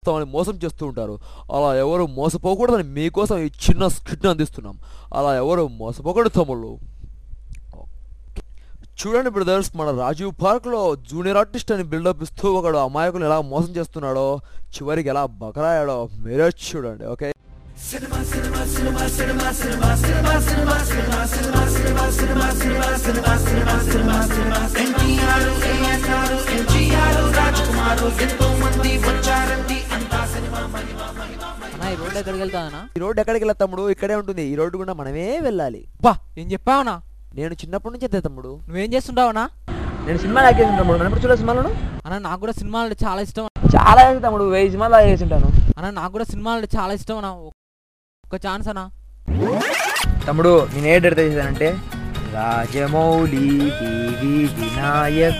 చేస్తామని మోసం చేస్తూ ఉంటారు. అలా ఎవరు మోసపోకూడదని మీకోసం ఈ చిన్న స్కిట్ని అందిస్తున్నాం. అలా ఎవరు మోసపోకూడదు తమ్ముళ్ళు. చూడండి బ్రదర్స్, మన రాజీవ్ పార్క్లో జూనియర్ ఆర్టిస్ట్ అని బిల్డప్ ఇస్తూ ఒకడు అమాయకులు ఎలా మోసం చేస్తున్నాడో, చివరికి ఎలా బకరాయాడో మీరే చూడండి. ఓకే, ఈ రోడ్డు ఎక్కడికి వెళ్ళా తమ్ముడు? ఇక్కడే ఉంటుంది. ఈ రోడ్డు గుండా మనమే వెళ్ళాలి. బా ఏం చెప్పావునా? నేను చిన్నప్పటి నుంచి అయితే తమ్ముడు. నువ్వేం చేస్తుంటావునా? నేను సినిమాలు యాక్ట్ తమ్ముడు. నన్ను చూడ సినిమాలను అన్న నాకు కూడా సినిమాలు అంటే చాలా ఇష్టం. చాలా తమ్ముడు, 1000 సినిమాలు వేసి ఉంటాను. అన్న నాకు కూడా సినిమాలు అంటే చాలా ఇష్టం అన్న. ఒక ఛాన్స్ అన్నా తమ్ముడు. నేను ఏ డెడితే చేశానంటే రాజమౌళి, టీవీ వినాయక్,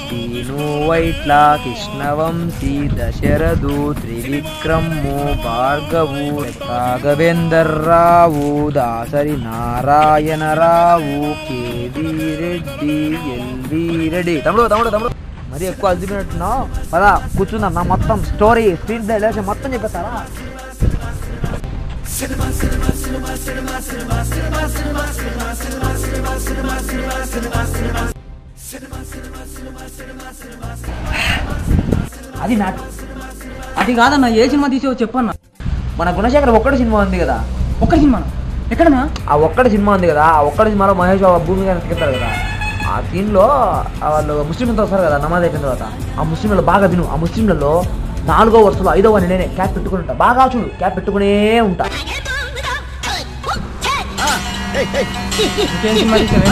శ్రీను వైట్ల, కృష్ణవంశీ, దశరథు, త్రివిక్రము, భార్గవు, రాఘవేందర్ రావు, దాసరి నారాయణరావు, కేవీ రెడ్డి, ఎల్వి రెడ్డి. తమ్ముడు తమ్ముడు తమ్ముడు మరి ఎక్కువ అలసిపోయినట్టున్నావు. పదా కూర్చుందాం. నా మొత్తం స్టోరీ స్క్రీన్ డైలాగ్స్ మొత్తం చెప్పేస్తారా? అది నాటు అది కాదన్నా. ఏ సినిమా తీసేవో చెప్పన్నా. మన గుణశేఖర్ ఒక్కటి సినిమా ఉంది కదా. ఒక్కటి సినిమానా? ఎక్కడన్నా? ఆ ఒక్కటి సినిమా ఉంది కదా. ఆ ఒక్కటి సినిమాలో మహేష్ బాబు భూమి గారిని ఎత్తుకెళ్తారు కదా. ఆ దీనిలో వాళ్ళు ముస్లింలతో వస్తారు కదా నమాజ్ అయిపోయిన తర్వాత. ఆ ముస్లింలలో బాగా తిను. ఆ ముస్లింలలో 4వ వరుసలో 5వ నేనే క్యాప్ పెట్టుకుని ఉంటా. బాగా చూడు, క్యాప్ పెట్టుకునే ఉంటా. ఇంకేం సినిమా తీసావే?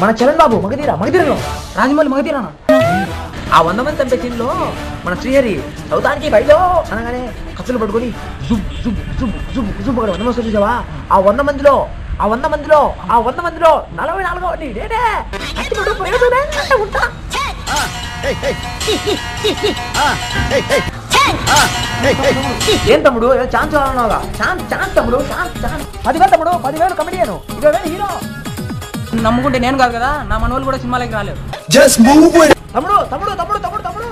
మన చరణ్ బాబు మగధీరలో రాజమౌళి మగధీరానా? ఆ 100 మంది చంపే సీన్లో మన శ్రీహరి సౌతానికి బయలో అనగానే కత్తులు పట్టుకొని జుబ్ జుబ్ జుబ్ జుబ్ జుబ్ అక్కడ 100 మంది చూసావా? ఆ 100 మందిలో 44 నేనే ఉంటా. ఏం తమ్ముడు ఛాన్స్ అన్నావుగా? ఛాన్స్ తమ్ముడు, ఛాన్స్ 10,000 తమ్ముడు, 10,000 కమెడియన్, 20,000 హీరో. నమ్ముకుంటే నేను కాదు కదా, నా మనోళ్ళు కూడా సినిమాలకి రాలేదు. తమ్ముడు తమ్ముడు తమ్ముడు తమ్ముడు తమ్ముడు